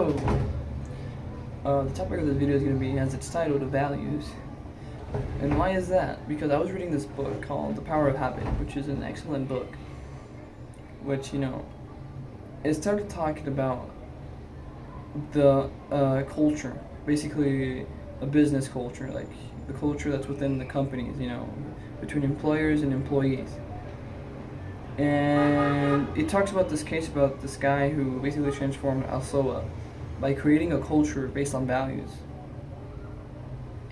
So, the topic of this video is going to be, as it's titled, the values. And why is that? Because I was reading this book called The Power of Habit, which is an excellent book. Which, it started talking about the culture, basically a business culture, like the culture that's within the companies, between employers and employees. And it talks about this case about this guy who basically transformed Alsoa by creating a culture based on values.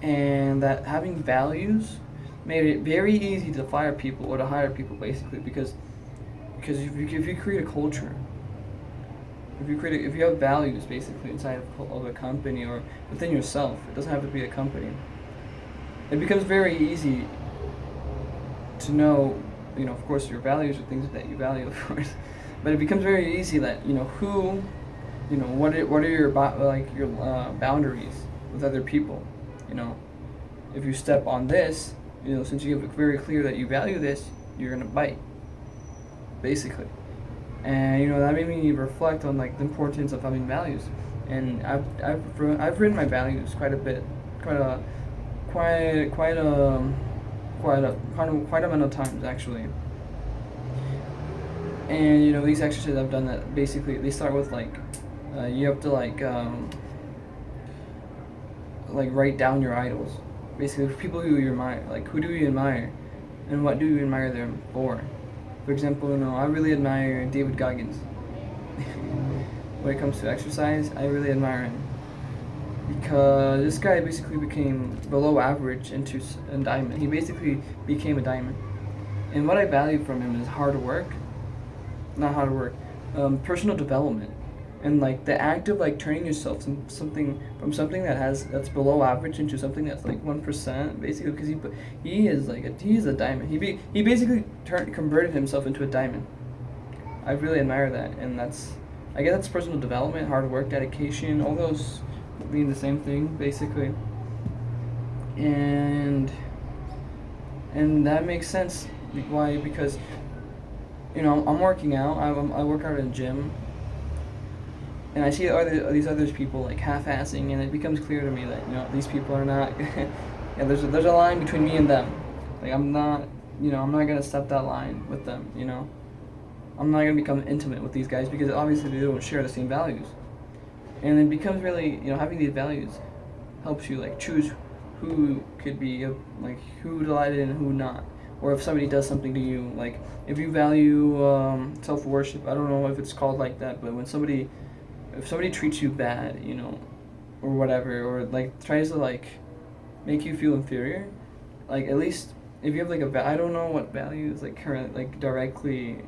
And that having values made it very easy to fire people or to hire people, basically, because if you create a culture, if you have values basically inside of a company or within yourself, it doesn't have to be a company. It becomes very easy to know, of course, your values are things that you value, of course, but it becomes very easy that what are your boundaries with other people. If you step on this, since you have it very clear that you value this, you're gonna bite, basically. And that made me reflect on the importance of having values. And I've written my values quite a bit, quite a amount of times, actually. And these exercises I've done, that basically they start with you have to write down your idols, basically people who you admire, who do you admire and what do you admire them for. For example, I really admire David Goggins. When it comes to exercise, I really admire him because this guy basically became below average into a diamond. He basically became a diamond. And what I value from him is personal development, and the act of turning yourself from something that's below average into something that's 1%, basically, because he is a diamond. He basically converted himself into a diamond. I really admire that, and I guess that's personal development, hard work, dedication, all those mean the same thing, basically. And that makes sense. Why? Because I'm working out. I work out in a gym, and I see these other people half-assing, and it becomes clear to me that these people are not. Yeah, there's a line between me and them. I'm not gonna step that line with them. I'm not gonna become intimate with these guys because obviously they don't share the same values. And it becomes really, having these values helps you choose who could be who delighted and who not. Or if somebody does something to you, if you value self-worship, I don't know if it's called like that, but if somebody treats you bad, or whatever, or tries to make you feel inferior, at least if you have I don't know what value is current directly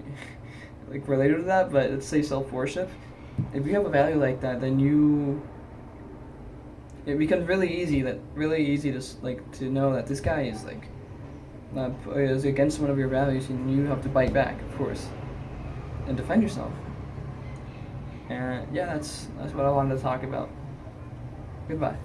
related to that, but let's say self-worship. If you have a value like that, then it becomes really easy to know that this guy is against one of your values, and you have to bite back, of course, and defend yourself. And yeah, that's what I wanted to talk about. Goodbye.